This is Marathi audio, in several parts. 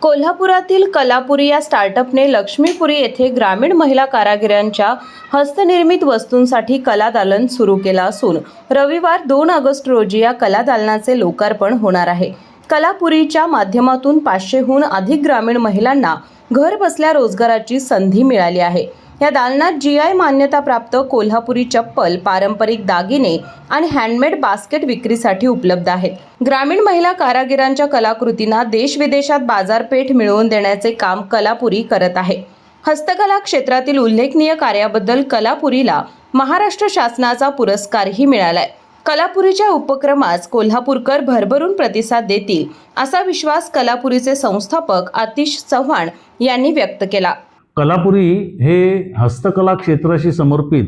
कोल्हापुरातील कलापुरी या स्टार्टअपने लक्ष्मीपुरी येथे ग्रामीण महिला कारागिरांच्या हस्तनिर्मित वस्तूंसाठी कला दालन सुरू केलं असून रविवार 2 ऑगस्ट रोजी या कला दालनाचे लोकार्पण होणार आहे। कलापुरीच्या माध्यमातून 500हून अधिक ग्रामीण महिलांना घर बसल्या रोजगाराची संधी मिळाली आहे। या दालनात GI मान्यता प्राप्त कोल्हापुरी चप्पल, पारंपरिक दागिने आणि हँडमेड बास्केट विक्रीसाठी उपलब्ध आहेत। ग्रामीण महिला कारागिरांच्या कलाकृतींना देश-विदेशात बाजारपेठ मिळवून देण्याचे काम कलापुरी करत आहे। हस्तकला क्षेत्रातील उल्लेखनीय कार्याबद्दल कलापुरीला महाराष्ट्र शासनाचा पुरस्कारही मिळालाय। कलापुरीच्या उपक्रमास कोल्हापूरकर भरभरून प्रतिसाद देतील असा विश्वास कलापुरीचे संस्थापक आतिश चव्हाण यांनी व्यक्त केला। कलापुरी हे हस्तकला क्षेत्राशी समर्पित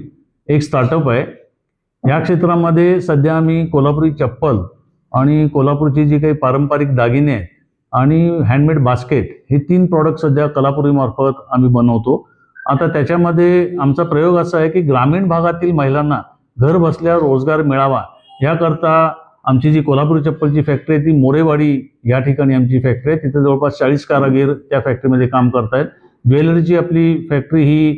एक स्टार्टअप आहे। या क्षेत्रामध्ये सध्या आम्ही कोल्हापुरी चप्पल आणि कोल्हापूरची जी काही पारंपरिक दागिने आहेत आणि हँडमेड बास्केट हे 3 प्रॉडक्ट सध्या कलापुरी मार्फत आम्ही बनवतो। आता त्याच्यामध्ये आमचा प्रयोग असा आहे की ग्रामीण भागातील महिलांना घर बसल्या रोजगार मिळावा याकरता आमची जी कोल्हापुरी चप्पलची फॅक्टरी आहे ती मोरेवाडी या ठिकाणी आमची फॅक्टरी आहे। तिथे जवळपास 40 कारागीर त्या फॅक्टरीमध्ये काम करत आहेत। ज्वेलरीची आपली फॅक्टरी ही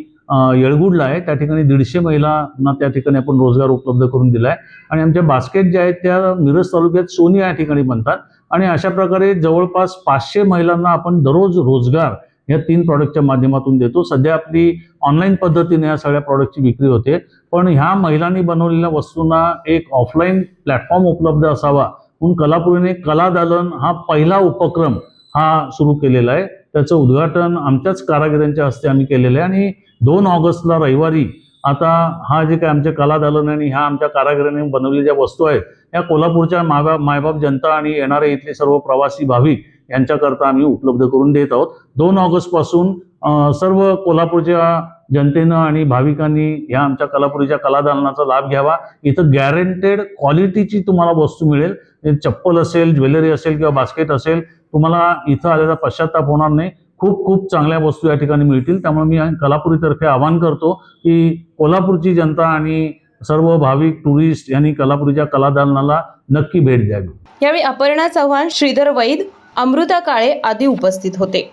येळगुडला आहे, त्या ठिकाणी 150 महिलांना त्या ठिकाणी आपण रोजगार उपलब्ध करून दिला आहे। आणि आमच्या बास्केट ज्या आहेत त्या मिरज तालुक्यात सोनी या ठिकाणी बनतात आणि अशा प्रकारे जवळपास 500 महिलांना आपण दररोज रोजगार या 3 प्रॉडक्टच्या माध्यमातून देतो। सध्या आपली ऑनलाईन पद्धतीने या सगळ्या प्रॉडक्टची विक्री होते, पण ह्या महिलांनी बनवलेल्या वस्तूंना एक ऑफलाईन प्लॅटफॉर्म उपलब्ध असावा म्हणून कलापुरीने कला दालन हा पहिला उपक्रम हा सुरू केलेला आहे। त्याचं उद्घाटन आमच्याच कारागिरांच्या हस्ते आम्ही केलेलं आहे आणि 2 ऑगस्टला रविवारी आता हा जे काही आमच्या कला दालन आणि ह्या आमच्या कारागिरांनी बनवलेल्या ज्या वस्तू आहेत या कोल्हापूरच्या मायबाप जनता आणि येणारे इथले सर्व प्रवासी भाविक यांच्याकरता आम्ही उपलब्ध करून देत आहोत। 2 ऑगस्ट पासून सर्व कोल्हापूरच्या जनतेनं आणि भाविकांनी या आमच्या कलापुरीच्या कला दालनाचा लाभ घ्यावा। इथं गॅरंटेड क्वालिटीची तुम्हाला वस्तू मिळेल। चप्पल असेल, ज्वेलरी असेल किंवा बास्केट असेल, तुम्हाला इथं आलेला पश्चाताप होणार नाही। खूप चांगल्या वस्तू या ठिकाणी मिळतील। त्यामुळे मी कलापुरीतर्फे आवाहन करतो की कोल्हापूरची जनता आणि सर्व भाविक टुरिस्ट यांनी कलापुरीच्या कला दालनाला नक्की भेट द्यावी। यावेळी अपर्णा चव्हाण, श्रीधर वैद, अमृता काळे आदी उपस्थित होते।